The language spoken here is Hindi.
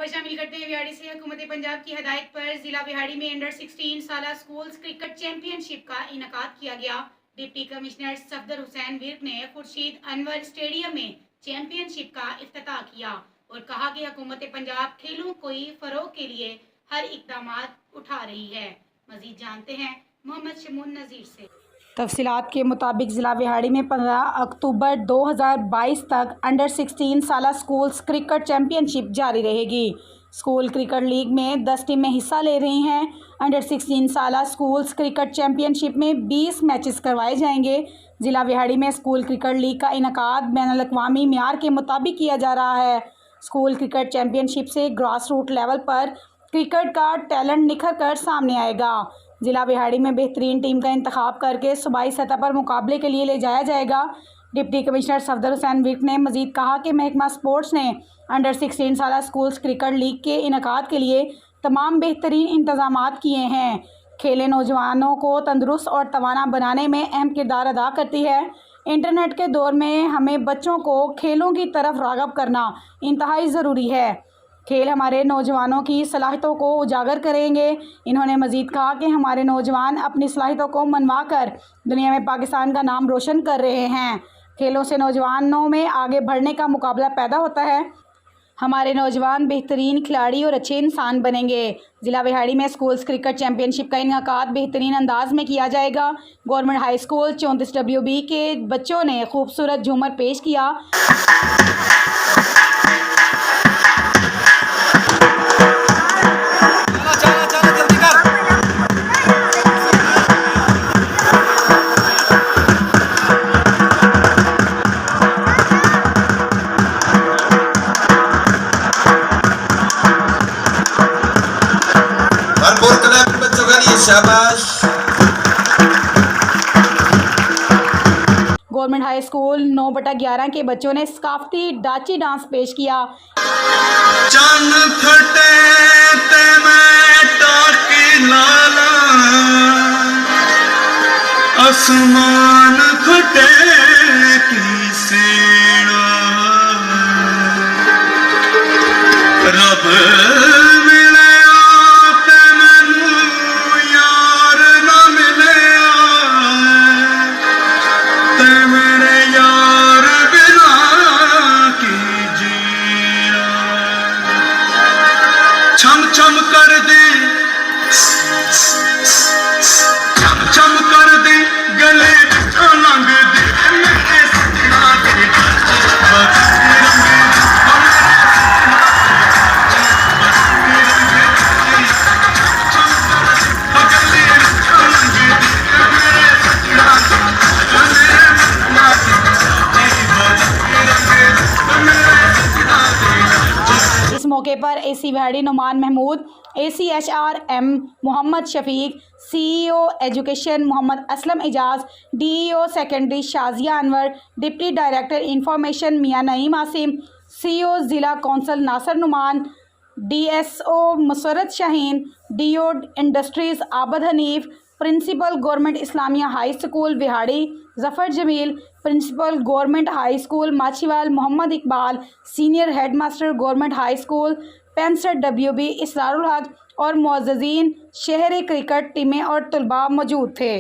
खबर शामिल करते हैं विहाड़ी से। हुकूमत पंजाब की हदायत पर जिला विहाड़ी में अंडर 16 साला स्कूल्स क्रिकेट चैंपियनशिप का इनेकाद किया गया। डिप्टी कमिश्नर सफदर हुसैन विर्क ने खुर्शीद अनवर स्टेडियम में चैंपियनशिप का इफ्तिताह किया और कहा कि हुकूमत पंजाब खेलों को फरोग के लिए हर इकदाम उठा रही है। मजीद जानते हैं मोहम्मद शमून नज़ीर से। तफसीलात के मुताबिक ज़िला विहाड़ी में 15 अक्टूबर 2022 तक अंडर 16 साला स्कूल्स क्रिकेट चैंपियनशिप जारी रहेगी। स्कूल क्रिकेट लीग में 10 टीमें हिस्सा ले रही हैं। अंडर 16 साला स्कूल्स क्रिकेट चैंपियनशिप में 20 मैचेस करवाए जाएंगे। ज़िला विहाड़ी में स्कूल क्रिकेट लीग का इनेकाद बैनुल-अक़वामी मियार के मुताबिक किया जा रहा है। स्कूल क्रिकेट चैंपियनशिप से ग्रास रूट लेवल पर क्रिकेट का टैलेंट निखर कर सामने आएगा। ज़िला विहाड़ी में बेहतरीन टीम का इंतखाब करके सूबाई सतह पर मुकाबले के लिए ले जाया जाएगा। डिप्टी कमिश्नर सफदर हुसैन विर्क ने मजीद कहा कि महकमा स्पोर्ट्स ने अंडर 16 साला स्कूल्स क्रिकेट लीग के इनेकाद के लिए तमाम बेहतरीन इंतजामात किए हैं। खेलें नौजवानों को तंदुरुस्त और तवाना बनाने में अहम किरदार अदा करती है। इंटरनेट के दौर में हमें बच्चों को खेलों की तरफ राग़िब करना इंतहाई ज़रूरी है। खेल हमारे नौजवानों की सलाहियतों को उजागर करेंगे। इन्होंने मजीद कहा कि हमारे नौजवान अपनी सलाहियतों को मनवा कर दुनिया में पाकिस्तान का नाम रोशन कर रहे हैं। खेलों से नौजवानों में आगे बढ़ने का मुकाबला पैदा होता है। हमारे नौजवान बेहतरीन खिलाड़ी और अच्छे इंसान बनेंगे। ज़िला विहाड़ी में स्कूल्स क्रिकेट चैंपियनशिप का इनेकाद बेहतरीन अंदाज में किया जाएगा। गवर्नमेंट हाई स्कूल 34 WB के बच्चों ने खूबसूरत झूमर पेश किया। शाबाश। गवर्नमेंट हाई स्कूल 9/11 के बच्चों ने सकाफती डाची डांस पेश किया। चन फटे ते मैं टाकी लाला, आसमान फटे की सेना, रब छम छम कर दे, छम छम कर दे गले लंग दे मेरे सजना दे मौके पर AC Vehari Noman Mahmood, ACHRM Muhammad Shafiq, CEO education Muhammad Aslam Ejaz, DEO secondary Shazia Anwar, deputy director information Mian Naeem Asim, CEO ज़िला council Nasir Noman, DSO Musarrat Shaheen, DO industries Abid Hanif, principal government Islamia high school Vehari Zafar Jamil, principal government high school Machhiwal Muhammad Iqbal, senior head master government high school 65 WB Israrul Haq और मुअज़्ज़ज़ीन शहर क्रिकेट टीमें और तलबा मौजूद थे।